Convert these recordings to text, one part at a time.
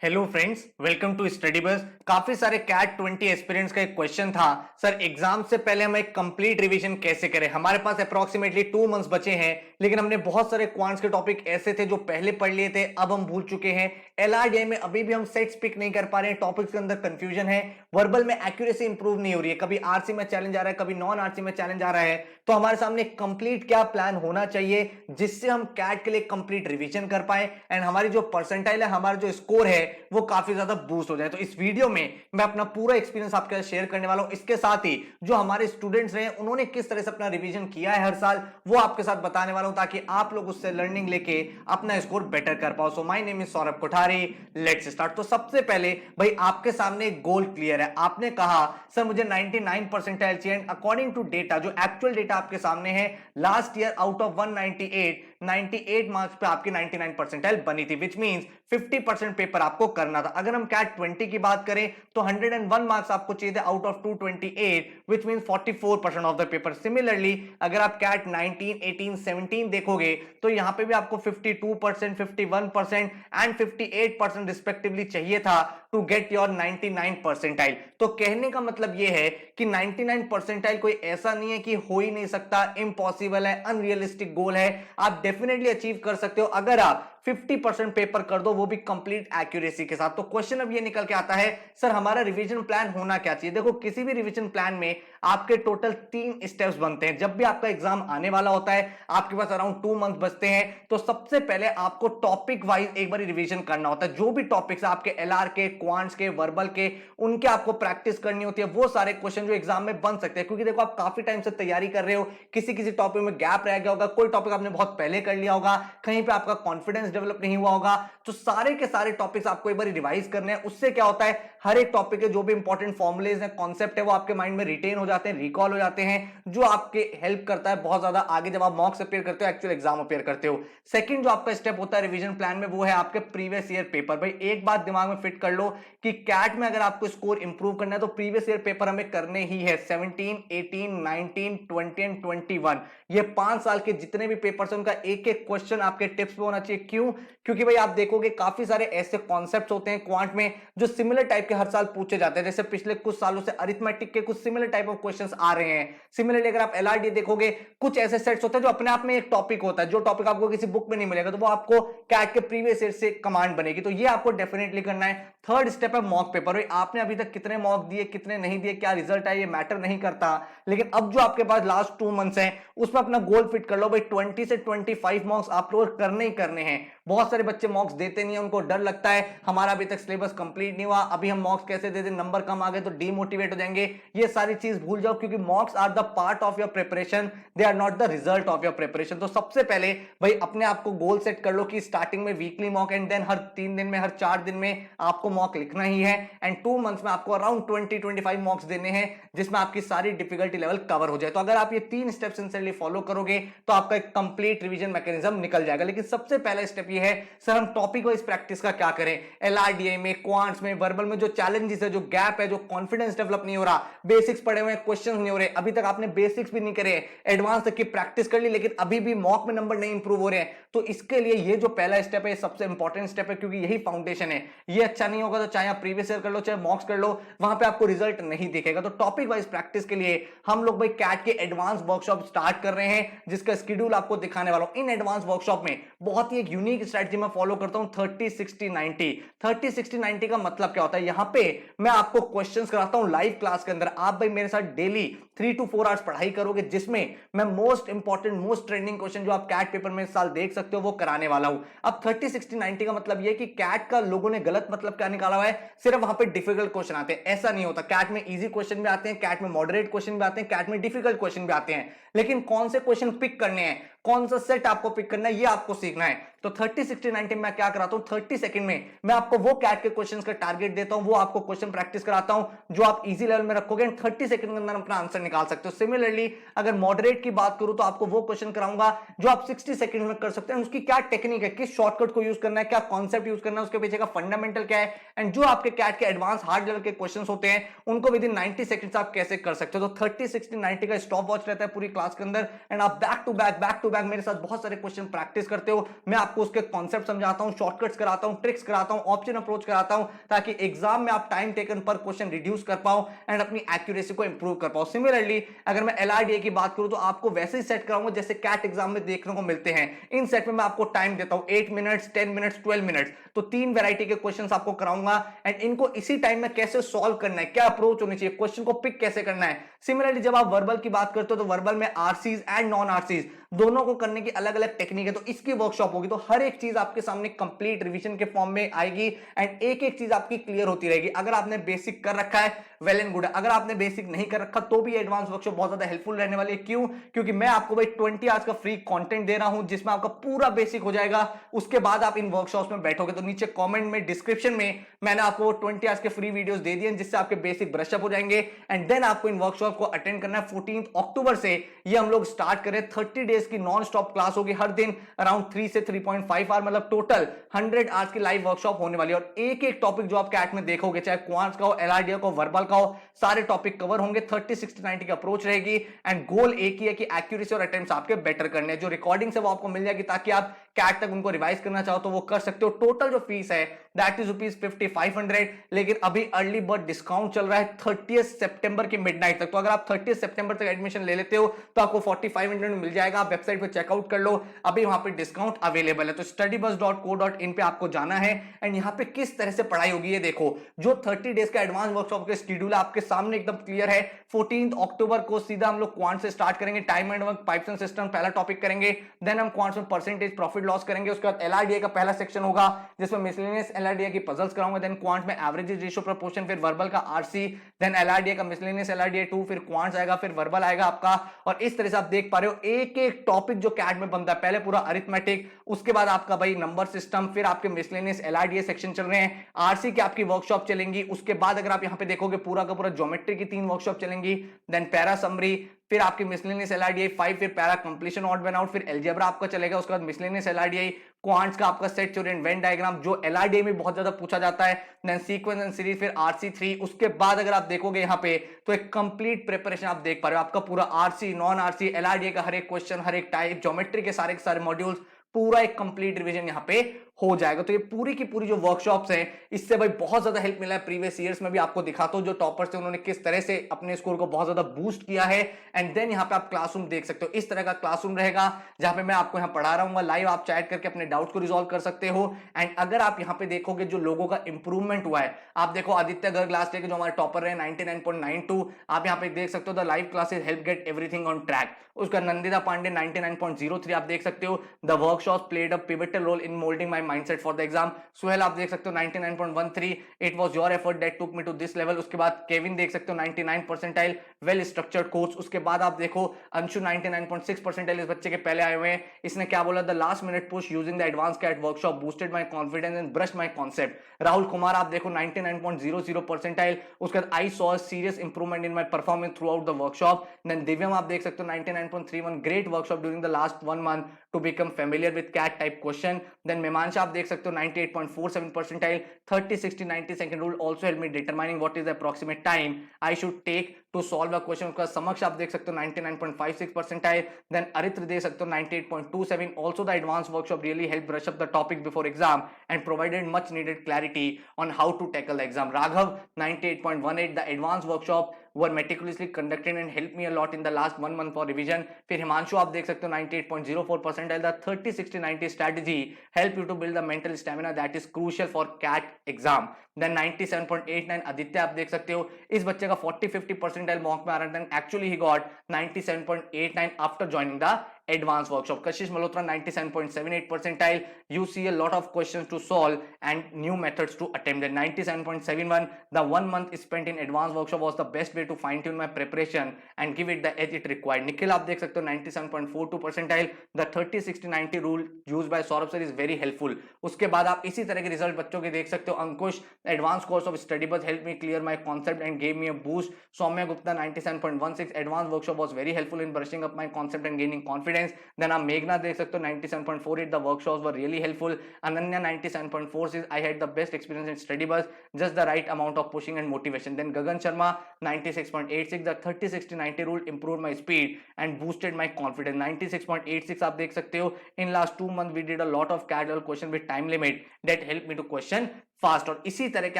Hello friends, welcome to study bus. काफी सारे cat 20 aspirants का एक क्वेश्चन था, सर एग्जाम से पहले हम एक कंप्लीट रिवीजन कैसे करें। हमारे पास अप्रोक्सीमेटली 2 मंथ्स बचे हैं, लेकिन हमने बहुत सारे क्वांट्स के टॉपिक ऐसे थे जो पहले पढ़ लिए थे, अब हम भूल चुके हैं। एलआरडीआई में अभी भी हम सेट्स पिक नहीं कर पा रहे हैं, टॉपिक्स के अंदर कंफ्यूजन है, वर्बल में एक्यूरेसी इंप्रूव नहीं हो रही है, कभी आरसी में चैलेंज आ रहा है, कभी नॉन आरसी में चैलेंज आ रहा है। तो हमारे सामने कंप्लीट क्या प्लान होना चाहिए जिससे हम कैट के लिए कंप्लीट रिवीजन कर पाए एंड हमारी जो परसेंटाइल है, हमारा जो स्कोर है वो काफी ज्यादा बूस्ट हो जाए। तो इस वीडियो में मैं अपना पूरा एक्सपीरियंस आपके साथ शेयर करने वाला हूं। इसके साथ ही जो हमारे स्टूडेंट्स रहे उन्होंने किस तरह से अपना रिवीजन किया है हर साल, वो आपके साथ बताने वाला हूं, ताकि आप लोग उससे लर्निंग लेके अपना स्कोर बेटर कर पाओ। So my name is Saurabh Kothari, let's start. तो सबसे पहले भाई आपके सामने एक गोल क्लियर है। आपने कहा सर मुझे 99 परसेंटाइल चाहिए। अकॉर्डिंग टू डेटा, जो एक्चुअल डेटा आपके सामने है, last year out of 198 marks पे आपकी 99 परसेंटाइल बनी थी, विच मींस 50% पेपर आपको करना था। अगर हम कैट 20 की बात करें तो 101 मार्क्स आपको चाहिए थे out of 228, which means 44% of the paper. Similarly अगर आप कैट 19, 18, 17 देखोगे तो यहां पे भी आपको 52%, 51% एंड 58% रिस्पेक्टिवली चाहिए था टू गेट योर 99 परसेंटाइल। तो कहने का मतलब यह है कि 99 परसेंटाइल कोई ऐसा नहीं है कि हो ही नहीं सकता, इम्पॉसिबल है, अनरियलिस्टिक गोल है। आप डेफिनेटली अचीव कर सकते हो अगर आप 50% पेपर कर दो, वो भी कंप्लीट एक्यूरेसी के साथ। तो क्वेश्चन अब ये निकल के आता है, सर हमारा रिवीजन प्लान होना क्या चाहिए। देखो, किसी भी रिवीजन प्लान में आपके टोटल 3 स्टेप्स बनते हैं। जब भी आपका एग्जाम आने वाला होता है, आपके पास अराउंड 2 मंथ बचते हैं, तो सबसे पहले आपको टॉपिक वाइज एक बार रिवीजन करना होता है। जो भी टॉपिक्स आपके एलआर के, क्वांट्स के, वर्बल के, उनके आपको प्रैक्टिस करनी होती है। वो सारे क्वेश्चन जो एग्जाम में बन सकते हैं, क्योंकि देखो आप काफी टाइम से तैयारी कर रहे हो, किसी किसी टॉपिक में गैप रह गया होगा, कोई टॉपिक आपने बहुत पहले कर लिया होगा, कहीं पे आपका कॉन्फिडेंस डेवलप नहीं हुआ होगा। तो सारे के सारे टॉपिक्स आपको एक बार रिवाइज करने हैं। उससे क्या होता है, हर एक टॉपिक के जो भी इंपॉर्टेंट फॉर्मुलेज हैं, कॉन्सेप्ट है, वो आपके माइंड में रिटेन हो जाते हैं, रिकॉल हो जाते हैं, जो आपके हेल्प करता है बहुत ज्यादा आगे जब आप मॉक्स अपेयर करते हो, एक्चुअल एग्जाम अपेयर करते हो। सेकंड जो आपका स्टेप होता है रिवीजन प्लान में, वो है आपके प्रीवियस ईयर पेपर। भाई एक बात दिमाग में फिट कर लो कि कैट में अगर आपको स्कोर इंप्रूव करना है तो प्रीवियस ईयर पेपर हमें करने ही है। 17, 18, 19, 20 एंड 21, ये 5 साल के जितने भी पेपर्स हैं उनका एक एक क्वेश्चन आपके टिप्स पे होना चाहिए। क्यों? क्योंकि भाई आप देखोगे काफी सारे ऐसे कॉन्सेप्ट्स होते हैं क्वांट में जो सिमिलर टाइप के हर साल पूछे जाते हैं। जैसे पिछले कुछ सालों से अरिथमेटिक के कुछ सिमिलर टाइप ऑफ क्वेश्चंस आ रहे हैं। सिमिलरली अगर आप एलआरडी देखोगे, कुछ ऐसे सेट्स होते हैं जो अपने आप में एक टॉपिक होता है, जो टॉपिक आपको किसी बुक में नहीं मिलेगा, तो वो आपको कैट के प्रीवियस ईयर से कमांड बनेगी। तो ये आपको डेफिनेटली करना है। थर्ड स्टेप है मॉक पेपर। आपने अभी तक कितने मॉक दिए, कितने नहीं दिए, क्या रिजल्ट है, ये मैटर नहीं करता, लेकिन अब जो आपके पास लास्ट 2 मंथ्स हैं उसमें अपना गोल फिट कर लो। भाई 20 से 25 मॉक्स आप लोग करने ही करने हैं। बहुत सारे बच्चे मॉक्स देते नहीं है, उनको डर लगता है हमारा अभी तक सिलेबस कंप्लीट नहीं हुआ, अभी हम मॉक्स कैसे दे दें, नंबर कम आ गए तो डीमोटिवेट हो जाएंगे। ये सारी चीज भूल जाओ, क्योंकि mocks are the part of your preparation, they are not the result of your preparation. तो सबसे पहले भाई अपने आप को गोल सेट कर लो कि स्टार्टिंग में वीकली मॉक एंड देन हर 3 दिन में, हर 4 दिन में आपको मॉक लिखना ही है। एंड 2 मंथ्स में आपको अराउंड 20-25 मॉक्स देने हैं, जिसमें आपकी सारी डिफिकल्टी लेवल कवर हो जाए। तो अगर आप ये 3 स्टेप सिंसियरली फॉलो करोगे तो आपका एक कंप्लीट रिवीजन मैकेनिज्म निकल जाएगा। लेकिन सबसे पहला स्टेप ये है, सर हम टॉपिक वाइज प्रैक्टिस का क्या करें। एलआरडीआई में, क्वांट्स में, वर्बल में जो चैलेंजेस है, जो गैप है, जो कॉन्फिडेंस डेवलप नहीं हो रहा, बेसिक्स पढ़े हुए हैं, क्वेश्चंस नहीं हो रहे, अभी तक आपने बेसिक्स भी नहीं करे, एडवांस तक की प्रैक्टिस कर ली, लेकिन अभी भी मॉक में नंबर नहीं इंप्रूव हो रहे हैं, तो इसके लिए ये जो पहला स्टेप है, सबसे इंपॉर्टेंट स्टेप है, क्योंकि यही फाउंडेशन है। ये अच्छा नहीं होगा तो चाहे आप प्रीवियस ईयर कर लो, चाहे मॉक्स कर लो, वहां पे आपको रिजल्ट नहीं दिखेगा। तो टॉपिक वाइज प्रैक्टिस के लिए हम लोग भाई कैट के एडवांस वर्कशॉप स्टार्ट कर रहे हैं, जिसका शेड्यूल आपको दिखाने वाला हूं। इन एडवांस वर्कशॉप में बहुत ही एक यूनिक स्ट्रेटजी मैं फॉलो करता हूं, 30-60-90। 30-60-90 का मतलब क्या होता है, यहां पे मैं आपको क्वेश्चंस कराता हूं लाइव क्लास के अंदर। आप भाई मेरे साथ डेली 3 to 4 आवर्स पढ़ाई करोगे, जिसमें मैं most important, most trending question जो आप कैट पेपर में इस साल देख सकते हो वो कराने वाला हूं। अब 30-60-90 का मतलब यह कि कैट का लोगों ने गलत मतलब क्या निकाला हुआ है, सिर्फ वहां पे डिफिकल्ट क्वेश्चन आते हैं, ऐसा नहीं होता। कैट में इजी क्वेश्चन भी आते हैं, कैट में मॉडरेट क्वेश्चन भी आते हैं, कैट में डिफिकल्ट क्वेश्चन भी आते हैं, लेकिन कौन से क्वेश्चन पिक करने हैं, कौन सा सेट आपको पिक करना है, ये आपको सीखना है। तो 30-60-90 में क्या कराता हूं, 30 सेकंड में मैं आपको वो कैट के क्वेश्चंस का टारगेट देता हूं, वो आपको क्वेश्चन प्रैक्टिस कराता हूं जो आप इजी लेवल में रखोगे एंड 30 सेकंड के अंदर अपना आंसर निकाल सकते हो। सिमिलरली अगर मॉडरेट की बात करूं तो आपको वो क्वेश्चन कराऊंगा जो आप 60 सेकंड में कर सकते हैं। उसकी क्या टेक्निक है, किस शॉर्टकट को यूज करना है, क्या कॉन्सेप्ट यूज करना है, उसके पीछे का फंडामेंटल क्या है, एंड जो आपके कैट के एडवांस हार्ड लेवल के क्वेश्चन होते हैं उनको विद इन 90 सेकंड्स आप कैसे कर सकते हो। तो 30-60-90 का स्टॉप वॉच रहता है पूरी क्लास के अंदर, एंड आप बैक टू बैक बैक मेरे साथ बहुत सारे क्वेश्चन प्रैक्टिस करते हो, मैं आपको उसके कॉन्सेप्ट समझाता हूं, शॉर्टकट्स कराता हूं, ट्रिक्स कराता हूं, ऑप्शन अप्रोच कराता हूं, ताकि एग्जाम में आप टाइम टेकन पर क्वेश्चन रिड्यूस कर पाओ एंड अपनी एक्यूरेसी को इंप्रूव कर पाओ। सिमिलरली अगर मैं एलआरडीए की बात करूं तो आपको वैसे ही सेट कराऊंगा जैसे कैट एग्जाम में देखने को मिलते हैं। इन सेट में मैं आपको टाइम देता हूं 8 मिनट्स, 10 मिनट्स, 12 मिनट्स, तो 3 वैरायटी के क्वेश्चंस आपको कराऊंगा एंड इनको इसी टाइम में कैसे सॉल्व करना है, क्या अप्रोच होनी चाहिए, क्वेश्चन को पिक कैसे करना है। सिमिलरली जब आप वर्बल की बात करते हो तो वर्बल में आरसीज एंड नॉन आरसीज दोनों को करने की अलग अलग टेक्निक है, तो इसकी वर्कशॉप होगी, तो हर एक चीज आपके सामने कंप्लीट रिवीजन के फॉर्म में आएगी एंड एक एक चीज आपकी क्लियर होती रहेगी। अगर आपने बेसिक कर रखा है वेल एंड गुड है, अगर आपने बेसिक नहीं कर रखा तो भी एडवांस वर्कशॉप बहुत ज्यादा हेल्पफुल रहने वाली है। क्यों? क्योंकि मैं आपको भाई 20 आवर्स का फ्री कंटेंट दे रहा हूं जिसमें आपका पूरा बेसिक हो जाएगा, उसके बाद आप इन वर्कशॉप्स में बैठोगे। तो नीचे कमेंट में, डिस्क्रिप्शन में मैंने आपको 20 आवर्स के फ्री वीडियोस दे दिए जिससे आपके बेसिक ब्रशअप हो जाएंगे एंड देन आपको इन वर्कशॉप को अटेंड करना है। 14 अक्टूबर से ये हम लोग स्टार्ट करें, 30 डेज की नॉन स्टॉप क्लास होगी, हर दिन अराउंड 3 से 3.5 आवर, मतलब टोटल 100 आवर्स की लाइव वर्कशॉप होने वाली है। और एक एक टॉपिक जो आप कैट में देखोगे, चाहे क्वांट्स का हो, एलआरडीए का हो, वर्बल का हो, सारे टॉपिक कवर होंगे। 30 60 90 की अप्रोच रहेगी एंड गोल एक ही है कि एक्यूरेसी और अटेम्प्ट्स आपके बेटर करने हैं। जो रिकॉर्डिंग्स है वो आपको मिल जाएगी ताकि आप कैट तक उनको रिवाइज करना चाहो तो वो कर सकते हो। टोटल जो फीस है दैट इज ₹5500, लेकिन अभी अर्ली बर्ड डिस्काउंट चल रहा है 30 सितंबर की मिडनाइट तक। तो अगर आप 30 सितंबर तक एडमिशन ले लेते हो तो आपको 4500 में मिल जाएगा। आप वेबसाइट पे चेकआउट कर लो, अभी वहां पे डिस्काउंट अवेलेबल है। तो studybus.co.in पे आपको जाना है एंड यहाँ पे किस तरह से पढ़ाई होगी ये देखो। जो 30 डेज का एडवांस वर्कशॉप के शेड्यूल है आपके सामने एकदम क्लियर है। 14 अक्टूबर को सीधा हम लोग क्वांट से स्टार्ट करेंगे, time and work, pipes and system पहला टॉपिक करेंगे। देन हम क्वांट्स में परसेंटेज प्रॉफिट लॉस करेंगे। उसके बाद एलआरडीए का पहला सेक्शन होगा जिसमें मिसलेनियस एलआरडीए की पजल्स कराऊंगा। देन क्वांट में एवरेज रेशियो प्रोपोर्शन, फिर वर्बल का आरसी, देन एलआरडीए का मिसलेनियस एलआरडीए 2, फिर क्वांट्स आएगा, फिर वर्बल आएगा आपका। और इस तरह से आप देख पा रहे हो एक एक टॉपिक जो कैट में बनता है, पहले पूरा अरिथमेटिक, उसके बाद आपका भाई नंबर सिस्टम, फिर आपके मिसलेनियस एलआरडीए सेक्शन चल रहे हैं, आरसी की आपकी वर्कशॉप चलेंगी। उसके बाद अगर आप यहां पे देखोगे पूरा का पूरा ज्योमेट्री की 3 वर्कशॉप चलेंगी, देन पैरा समरी, फिर आपकी मिसलेनियस एलआरडीए 5, फिर para completion odd one out, फिर अलजेब्रा आपका चलेगा। उसके बाद मिसलेनियस एलआरडीए, क्वांट्स का आपका set theory and Venn diagram जो एलआरडीए में बहुत ज्यादा पूछा जाता है, देन सीक्वेंस एंड सीरीज, फिर आरसी3। उसके बाद अगर आप देखोगे यहाँ पे तो एक कंप्लीट प्रिपरेशन आप देख पा रहे हो, आपका पूरा आरसी, नॉन आरसी, एलआरडीए का हर एक क्वेश्चन, हर एक टाइप, ज्योमेट्री के सारे मॉड्यूल्स, पूरा एक कंप्लीट रिवीजन यहाँ पे हो जाएगा। तो ये पूरी की पूरी जो वर्कशॉप्स हैं इससे भाई बहुत ज्यादा हेल्प मिला है। प्रीवियस ईयर्स में भी आपको दिखाता हूं जो टॉपर्स थे उन्होंने किस तरह से अपने स्कोर को बहुत ज्यादा बूस्ट किया है। एंड देन यहाँ पे आप क्लासरूम देख सकते हो, इस तरह का क्लासरूम रहेगा जहां पे मैं आपको यहाँ पढ़ा रहा हूँ लाइव, आप चैट करके अपने डाउट को रिजॉल्व कर सकते हो। एंड अगर आप यहाँ पे देखोगे जो लोगों का इंप्रूवमेंट हुआ है, आप देखो आदित्य गर्ग लास्ट डे के जो हमारे टॉपर रहे 99.92, आप यहाँ पे देख सकते हो the live classes help get everything on track. उसका नंदिता पांडे 99.03 आप देख सकते हो the workshop played a pivotal role in moulding my mindset for the exam. Suhail आप देख सकते हो 99.13, it was your effort that took me to this level. उसके बाद केविन देख सकते हो 99 परसेंटाइल, वेल स्ट्रक्चर्ड कोर्स। उसके बाद आप देखो अंशु 99.6 परसेंटाइल, इस बच्चे के पहले आए हुए हैं। इसने क्या बोला, the last minute push using the advance CAT workshop boosted my confidence and brushed my concept. Rahul Kumar आप देखो 99.00 परसेंटाइल, उसके बाद I saw serious improvement in my performance throughout the workshop. Then Divyam आप देख सकते हो 99.31, great workshop during the last 1 month to become familiar with cat type question. Then Mimansha आप देख सकते हो 98.47 percentile, 30 60 90 second rule also help me determining what is the approximate time I should take to solve a question. उसका समक्ष आप देख सकते हो 99.56 percentile. Then अरित्र देख सकते हो 98.27. Also the advanced workshop really helped brush up the topic before exam and provided much needed clarity on how to tackle the exam. Raghav 98.18, the advanced workshop were meticulously conducted and helped me a lot in the last 1 month for revision. फिर हिमांशु आप देख सकते हो 98.04 percentile, the 30 60 90 strategy help you to build the mental stamina that is crucial for CAT exam. Then 97.89 Aditya आप देख सकते हो, इस बच्चे का 40-50 percentile मॉक में आ रहा है, actually he got 97.89 after joining the advanced workshop. Kashish Malhotra 97.78 percentile, you see a lot of questions to solve and new methods to attempt. Then 97.71, the 1 month spent in advanced workshop was the best way to fine tune my preparation and give it the edge it required. Nikhil आप देख सकते हो 97.42 percentile, the 30 60 90 rule used by Saurabh sir is very helpful. उसके बाद आप इसी तरह के रिजल्ट बच्चों के देख सकते हो। अंकुश advanced course of study bus helped me clear my concept and gave me a boost. Soumya Gupta 97.16, advanced workshop was very helpful in brushing up my concept and gaining confidence. Friends. Then आप मेघना देख सकते हो 97.48, the workshops were really helpful. Ananya 97.46, I had the best experience in study बस, just the right amount of pushing and motivation. Then Gagan Sharma 96.86, the 30-60-90 rule improve my speed and boosted my confidence. 96.86 आप देख सकते हो। In last 2 month we did a lot of CAT level question with time limit that help me to question fast. और इसी तरह के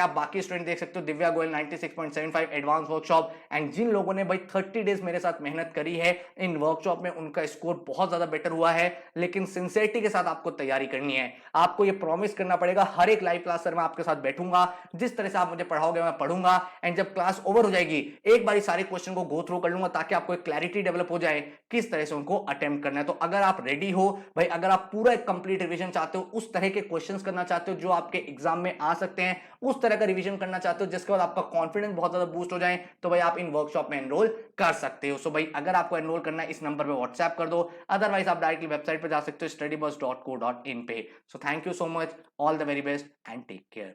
आप बाकी स्टूडेंट देख सकते हो। Divya Goyal 96.75 advance workshop. And जिन लोगों ने भाई 30 डेज मेरे साथ मेहनत करी है इन वर्कशॉप में, उनका स्कोर बहुत ज्यादा बेटर हुआ है। लेकिन सिंसियरिटी के साथ आपको तैयारी करनी है। आपको ये प्रॉमिस करना पड़ेगा, हर एक लाइव क्लास सर मैं आपके साथ बैठूंगा, जिस तरह से आप मुझे पढ़ाओगे मैं पढ़ूंगा। एंड जब क्लास ओवर हो जाएगी एक बार सारे क्वेश्चन को गो थ्रू कर लूंगा, ताकि आपको एक क्लैरिटी डेवलप हो जाए किस तरह से उनको अटेम्प्ट करना है। तो अगर आप रेडी हो भाई, अगर आप पूरा एक कंप्लीट रिवीजन चाहते हो, उस तरह के क्वेश्चंस करना चाहते हो जो आपके एग्जाम में आ सकते हैं, उस तरह का रिवीजन करना चाहते हो जिसके बाद आपका कॉन्फिडेंस बहुत ज्यादा बूस्ट हो जाए, तो भाई आप इन वर्कशॉप में एनरोल कर सकते हो। सो भाई अगर आपको एनरोल करना है इस नंबर पे व्हाट्सएप कर दो, अदरवाइज आप डायरेक्टली वेबसाइट पे जा सकते हो studybus.co.in पे। So thank you so much, all the very best and take care.